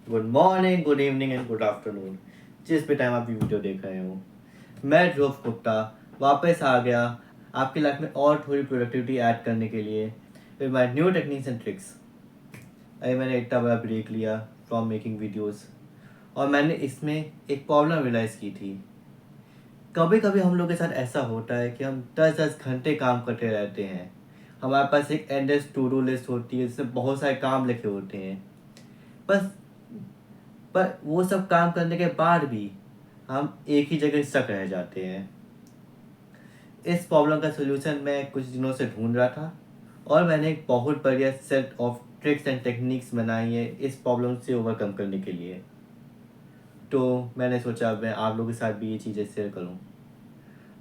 Good morning, good evening and good afternoon, जिस भी time आप ये वीडियो देख रहे हो। मैं ध्रुव गुप्ता वापस आ गया आपकी लाइफ में और थोड़ी प्रोडक्टिविटी ऐड करने के लिए with my new techniques and tricks. अभी मैंने इतना बड़ा ब्रेक लिया फ्रॉम मेकिंग वीडियोस और मैंने इसमें एक प्रॉब्लम रियलाइज़ की थी। कभी कभी हम लोग के साथ ऐसा होता है कि हम 10-10 घंटे काम करते रहते हैं। हमारे पास एक एंडलेस टू डू लिस्ट होती है जिसमें बहुत सारे काम लिखे होते हैं। बस पर वो सब काम करने के बाद भी हम एक ही जगह स्टक रह जाते हैं। इस प्रॉब्लम का सलूशन मैं कुछ दिनों से ढूंढ रहा था और मैंने एक बहुत बढ़िया set of tricks and techniques बनाई है इस प्रॉब्लम से ओवरकम करने के लिए। तो मैंने सोचा मैं आप लोगों के साथ भी ये चीज़ें शेयर करूं।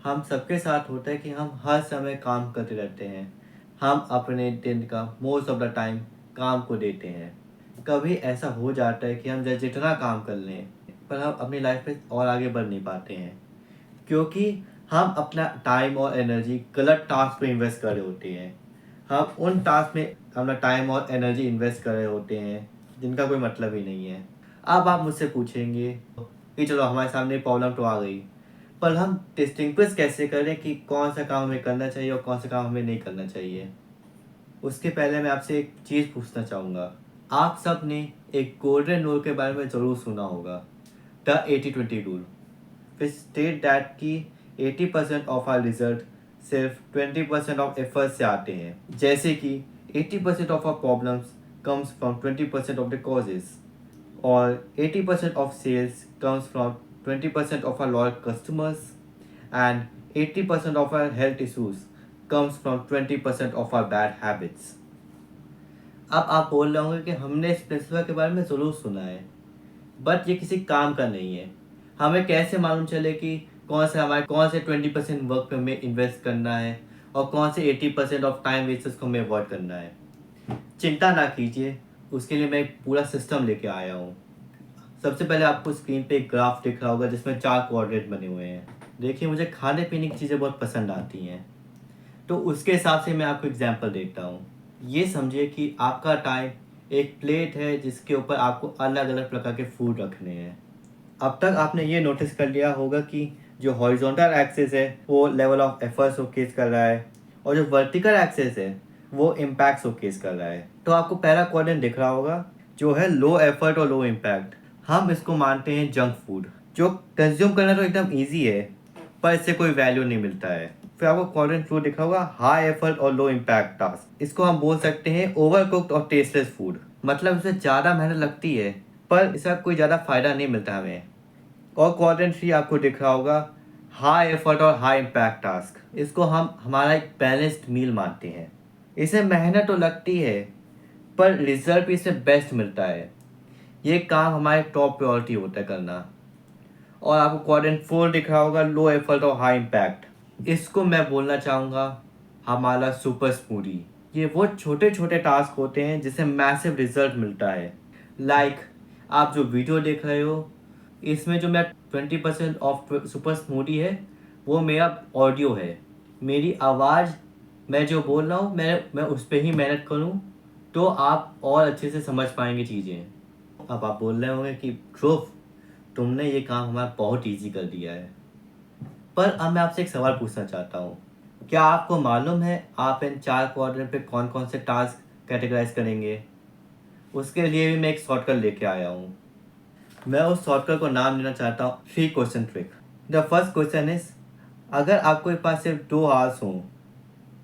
हम सबके साथ होता है कि हम हर समय काम करते रहते हैं। हम अपने दिन का मोस्ट ऑफ द टाइम काम को देते हैं। कभी ऐसा हो जाता है कि हम जितना काम कर लें पर हम अपनी लाइफ में और आगे बढ़ नहीं पाते हैं, क्योंकि हम अपना टाइम और एनर्जी गलत टास्क पे इन्वेस्ट कर रहे होते हैं। हम उन टास्क में अपना टाइम और एनर्जी इन्वेस्ट कर रहे होते हैं जिनका कोई मतलब ही नहीं है। अब आप मुझसे पूछेंगे कि चलो हमारे सामने प्रॉब्लम तो आ गई, पर हम डिस्टिंग्विश कैसे करें कि कौन सा काम हमें करना चाहिए और कौन सा काम हमें नहीं करना चाहिए। उसके पहले मैं आपसे एक चीज़ पूछना चाहूँगा। आप सब ने एक गोल्डन रूल के बारे में ज़रूर सुना होगा, the 80-20 rule, which state that कि 80% ऑफ आर रिजल्ट सिर्फ 20% ऑफ एफर्ट से आते हैं। जैसे कि 80% of our problems comes from 20% of the causes, और 80% of sales comes from 20% of our loyal customers, and 80% of our health issues comes from 20% of our bad habits. अब आप बोल रहे होंगे कि हमने इस प्रिंसिपल के बारे में ज़रूर सुना है, बट ये किसी काम का नहीं है। हमें कैसे मालूम चले कि कौन से 20% वर्क पे हमें इन्वेस्ट करना है और कौन से 80% ऑफ टाइम वेस्टेज को हमें अवॉइड करना है। चिंता ना कीजिए, उसके लिए मैं एक पूरा सिस्टम लेके आया हूँ। सबसे पहले आपको स्क्रीन पे एक ग्राफ दिख रहा होगा जिसमें 4 क्वाड्रेंट बने हुए हैं। देखिए, मुझे खाने पीने की चीज़ें बहुत पसंद आती हैं, तो उसके हिसाब से मैं आपको एग्जांपल देता हूँ। ये समझिए कि आपका टाइम एक प्लेट है जिसके ऊपर आपको अलग अलग प्रकार के फूड रखने हैं। अब तक आपने ये नोटिस कर लिया होगा कि जो हॉरिजॉन्टल एक्सिस है वो लेवल ऑफ एफर्ट शोकेस कर रहा है, और जो वर्टिकल एक्सिस है वो इम्पैक्ट शोकेस कर रहा है। तो आपको पहला क्वाड्रेंट दिख रहा होगा जो है लो एफर्ट और लो इम्पैक्ट। हम इसको मानते हैं जंक फूड, जो कंज्यूम करना तो एकदम ईजी है पर इससे कोई वैल्यू नहीं मिलता है। फिर आपको क्वाड्रेंट टू दिखा होगा हाई एफर्ट और लो इम्पैक्ट टास्क। इसको हम बोल सकते हैं ओवर कुक्ड और टेस्टलेस फूड, मतलब इसमें ज़्यादा मेहनत लगती है पर इसका कोई ज़्यादा फायदा नहीं मिलता हमें। और क्वाड्रेंट थ्री आपको दिख रहा होगा हाई एफर्ट और हाई इम्पैक्ट टास्क। इसको हम हमारा एक बैलेंस्ड मील मानते हैं। इसे मेहनत तो लगती है पर रिजल्ट भी इससे बेस्ट मिलता है। ये काम हमारे टॉप प्रायोरिटी होता है करना। और आपको क्वाड्रेंट फोर दिख रहा होगा लो एफर्ट और हाई इम्पैक्ट। इसको मैं बोलना चाहूँगा हमारा सुपर स्मूदी। ये वो छोटे छोटे टास्क होते हैं जिससे मैसिव रिजल्ट मिलता है। लाइक आप जो वीडियो देख रहे हो, इसमें जो मेरा 20% ऑफ सुपर स्मूदी है वो मेरा ऑडियो है, मेरी आवाज़। मैं जो बोल रहा हूँ मैं उस पर ही मेहनत करूँ तो आप और अच्छे से समझ पाएंगे चीज़ें। अब आप बोल रहे होंगे कि ध्रुव, तुमने ये काम हमारा बहुत ईजी कर दिया है। पर अब मैं आपसे एक सवाल पूछना चाहता हूँ। क्या आपको मालूम है आप इन 4 क्वाड्रेंट पे कौन कौन से टास्क कैटेगराइज करेंगे? उसके लिए भी मैं एक शॉर्टकट लेके आया हूँ। मैं उस शॉर्टकट को नाम देना चाहता हूँ 3 question trick. The first question is, अगर आपके पास सिर्फ 2 आवर्स हों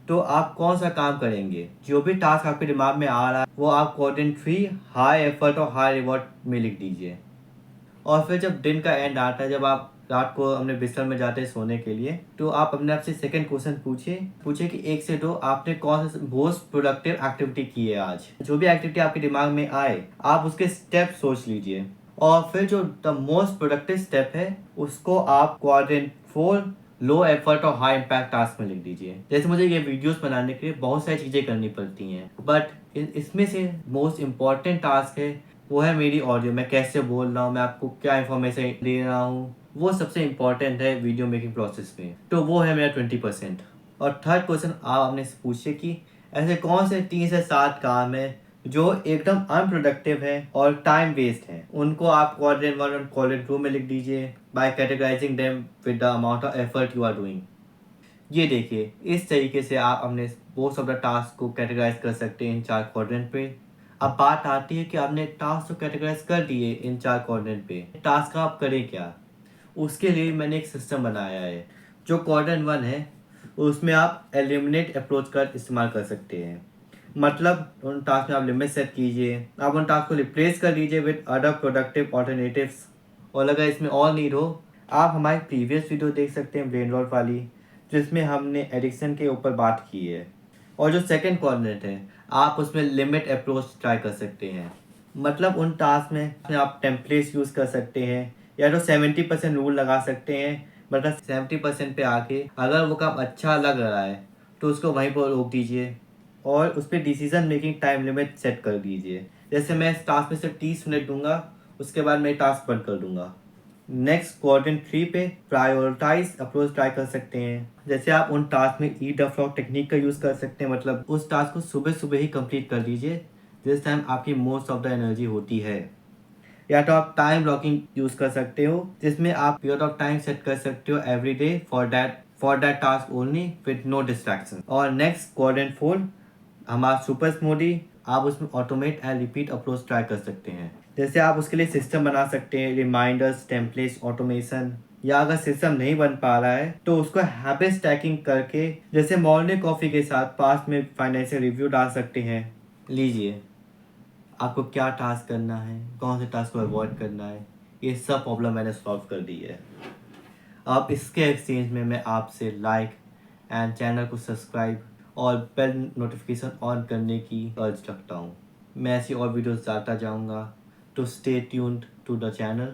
तो आप कौन सा काम करेंगे? जो भी टास्क आपके दिमाग में आ रहा है वो आप क्वाड्रेंट 3 हाई एफर्ट और हाई रिवॉर्ड में लिख दीजिए। और फिर जब दिन का एंड आता है, जब आप रात को अपने बिस्तर में जाते हैं सोने के लिए, तो आप अपने आप से सेकंड क्वेश्चन पूछिए कि 1 से 2 आपने कौन सा मोस्ट प्रोडक्टिव एक्टिविटी की है आज। जो भी एक्टिविटी आपके दिमाग में आए आप उसके स्टेप सोच लीजिए, और फिर जो द मोस्ट प्रोडक्टिव स्टेप है उसको आप क्वाड्रेंट 4 लो एफर्ट और हाई इम्पैक्ट टास्क में लिख दीजिए। जैसे मुझे ये वीडियोस बनाने के लिए बहुत सारी चीज़ें करनी पड़ती हैं, बट इसमें से मोस्ट इम्पॉर्टेंट टास्क है वो है मेरी ऑडियो। मैं कैसे बोल रहा हूँ, मैं आपको क्या इन्फॉर्मेशन दे रहा हूँ, वो सबसे इम्पॉर्टेंट है वीडियो मेकिंग प्रोसेस में। तो वो है मेरा 20%। और थर्ड क्वेश्चन आप अपने से पूछिए कि ऐसे कौन से 3 से 7 काम है जो एकदम अनप्रोडक्टिव है और टाइम वेस्ट है, उनको आप क्वाड्रेंट 1 और क्वाड्रेंट 2 में लिख दीजिए by categorising them with the amount of effort you are doing. ये देखिए, इस तरीके से आप अपने मोस्ट ऑफ द टास्क को कैटेगराइज कर सकते हैं इन 4 क्वाड्रेंट पे। अब बात आती है कि आपने टास्क तो कैटेगराइज कर दिए इन 4 क्वाड्रेंट पे, टास्क का आप करें क्या? उसके लिए मैंने एक सिस्टम बनाया है। जो क्वाड्रेंट 1 है, उसमें आप एलिमिनेट अप्रोच का इस्तेमाल कर सकते हैं। मतलब उन टास्क में आप लिमिट सेट कीजिए, आप उन टास्क को रिप्लेस कर लीजिए विद अदर प्रोडक्टिव ऑल्टरनेटिव्स। और अगर इसमें और नीड हो, आप हमारी प्रीवियस वीडियो देख सकते हैं ब्रेन रॉट वाली, जिसमें हमने एडिक्शन के ऊपर बात की है। और जो सेकंड क्वाड्रेंट है, आप उसमें लिमिट अप्रोच ट्राई कर सकते हैं। मतलब उन टास्क में आप टेम्पलेट्स यूज़ कर सकते हैं, या तो 70% रूल लगा सकते हैं। मतलब 70% पे आके अगर वो काम अच्छा लग रहा है तो उसको वहीं पर रोक दीजिए और उस पर decision making time limit set कर दीजिए। जैसे मैं इस टास्क में सिर्फ 30 मिनट दूंगा, उसके बाद मैं टास्क बंद कर दूंगा। नेक्स्ट क्वाड्रेंट 3 पे प्रायोरिटाइज अप्रोच ट्राई कर सकते हैं। जैसे आप उन टास्क में ईट द फ्रॉग टेक्निक का यूज़ कर सकते हैं। मतलब उस टास्क को सुबह सुबह ही कंप्लीट कर दीजिए जिस टाइम आपकी मोस्ट ऑफ द एनर्जी होती है। या तो आप टाइम ब्लॉकिंग यूज़ कर सकते हो, जिसमें आप पीरियड ऑफ टाइम सेट कर सकते हो every day for that task only with no distraction. और नेक्स्ट क्वाड्रेंट 4 हमारा सुपर स्मूदी, आप उसमें automate and repeat approach try कर सकते हैं। जैसे आप उसके लिए सिस्टम बना सकते हैं, रिमाइंडर्स, टेम्पलेट्स, ऑटोमेशन। या अगर सिस्टम नहीं बन पा रहा है तो उसको हैबिट स्टैकिंग करके, जैसे मॉर्निंग कॉफ़ी के साथ पास्ट में फाइनेंशियल रिव्यू डाल सकते हैं। लीजिए, आपको क्या टास्क करना है, कौन से टास्क को अवॉइड करना है, ये सब प्रॉब्लम मैंने सॉल्व कर दी है। अब इसके एक्सचेंज में मैं आपसे लाइक एंड चैनल को सब्सक्राइब और बेल नोटिफिकेशन ऑन करने की अर्ज रखता हूँ। मैं ऐसी और वीडियोस डालता जाऊँगा, तो stay tuned to the channel.